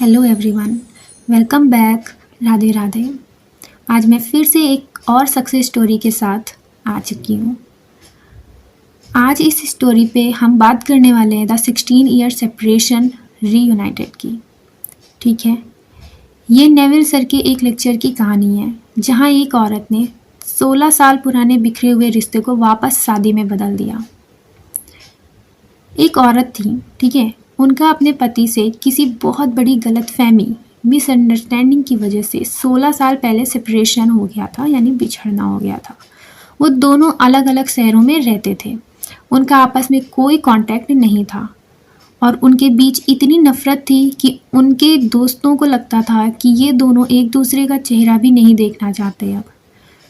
Hello everyone, welcome back. Radhe Radhe. आज मैं फिर से एक और सक्सेस स्टोरी के साथ आ चुकी हूँ। आज इस स्टोरी पे हम बात करने वाले हैं द 16 ईयर सेपरेशन रीयूनाइटेड की। ठीक है, ये नेविल सर के एक लेक्चर की कहानी है जहाँ एक औरत ने 16 साल पुराने बिखरे हुए रिश्ते को वापस शादी में बदल दिया। एक औरत थी, ठीक है, उनका अपने पति से किसी बहुत बड़ी गलतफहमी मिसअंडरस्टैंडिंग की वजह से 16 साल पहले सेपरेशन हो गया था, यानी बिछड़ना हो गया था। वो दोनों अलग अलग शहरों में रहते थे, उनका आपस में कोई कांटेक्ट नहीं था और उनके बीच इतनी नफरत थी कि उनके दोस्तों को लगता था कि ये दोनों एक दूसरे का चेहरा भी नहीं देखना चाहते। अब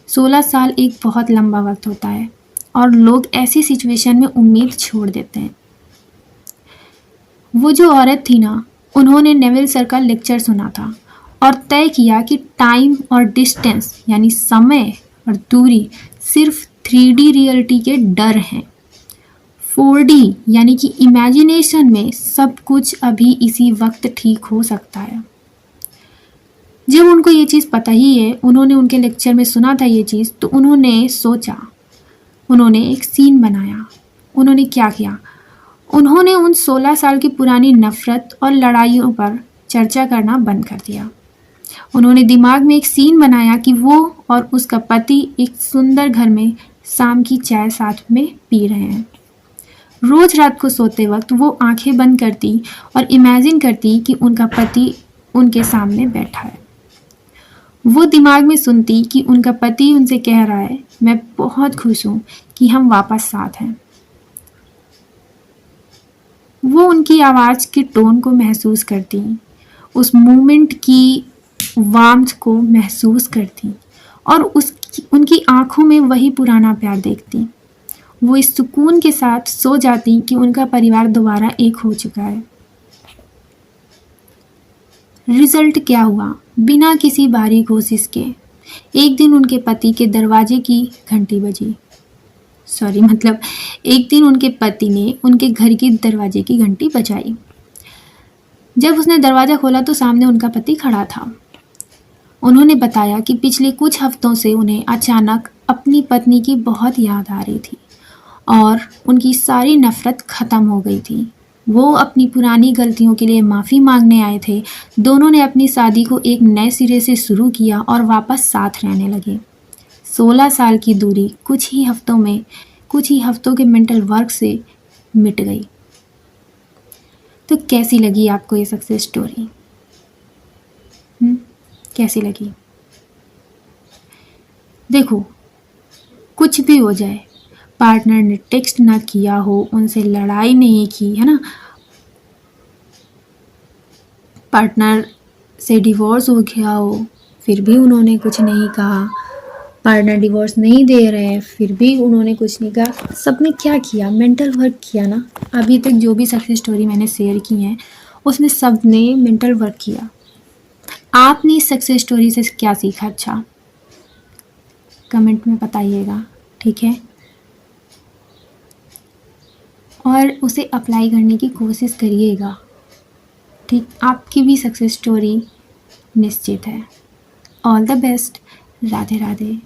16 साल एक बहुत लंबा वक्त होता है और लोग ऐसी सिचुएशन में उम्मीद छोड़ देते हैं। वो जो औरत थी ना, उन्होंने नेविल सर का लेक्चर सुना था और तय किया कि टाइम और डिस्टेंस यानी समय और दूरी सिर्फ 3D रियलिटी के डर हैं। 4D यानी कि इमेजिनेशन में सब कुछ अभी इसी वक्त ठीक हो सकता है। जब उनको ये चीज़ पता ही है, उन्होंने उनके लेक्चर में सुना था ये चीज़, तो उन्होंने सोचा, उन्होंने एक सीन बनाया। उन्होंने क्या किया? उन्होंने उन 16 साल की पुरानी नफरत और लड़ाइयों पर चर्चा करना बंद कर दिया। उन्होंने दिमाग में एक सीन बनाया कि वो और उसका पति एक सुंदर घर में शाम की चाय साथ में पी रहे हैं। रोज रात को सोते वक्त वो आंखें बंद करती और इमेजिन करती कि उनका पति उनके सामने बैठा है। वो दिमाग में सुनती कि उनका पति उनसे कह रहा है, मैं बहुत खुश हूँ कि हम वापस साथ हैं। वो उनकी आवाज़ के टोन को महसूस करती, उस मोमेंट की वार्मथ को महसूस करती और उनकी आंखों में वही पुराना प्यार देखती। वो इस सुकून के साथ सो जाती कि उनका परिवार दोबारा एक हो चुका है। रिजल्ट क्या हुआ? बिना किसी बारी कोशिश के एक दिन उनके पति के दरवाजे की घंटी बजी। एक दिन उनके पति ने उनके घर की दरवाजे की घंटी बजाई। जब उसने दरवाज़ा खोला तो सामने उनका पति खड़ा था। उन्होंने बताया कि पिछले कुछ हफ्तों से उन्हें अचानक अपनी पत्नी की बहुत याद आ रही थी और उनकी सारी नफरत ख़त्म हो गई थी। वो अपनी पुरानी गलतियों के लिए माफ़ी मांगने आए थे। दोनों ने अपनी शादी को एक नए सिरे से शुरू किया और वापस साथ रहने लगे। 16 साल की दूरी कुछ ही हफ्तों के मेंटल वर्क से मिट गई। तो कैसी लगी आपको ये सक्सेस स्टोरी? कैसी लगी? देखो, कुछ भी हो जाए, पार्टनर ने टेक्स्ट ना किया हो, उनसे लड़ाई नहीं की है ना, पार्टनर से डिवोर्स हो गया हो फिर भी उन्होंने कुछ नहीं कहा, पार्टनर डिवोर्स नहीं दे रहे फिर भी उन्होंने कुछ नहीं कहा, सबने क्या किया? मेंटल वर्क किया ना। अभी तक जो भी सक्सेस स्टोरी मैंने शेयर की हैं उसमें सब ने मेंटल वर्क किया। आपने इस सक्सेस स्टोरी से क्या सीखा? अच्छा, कमेंट में बताइएगा, ठीक है, और उसे अप्लाई करने की कोशिश करिएगा। ठीक, आपकी भी सक्सेस स्टोरी निश्चित है। All the best. Radhe Radhe.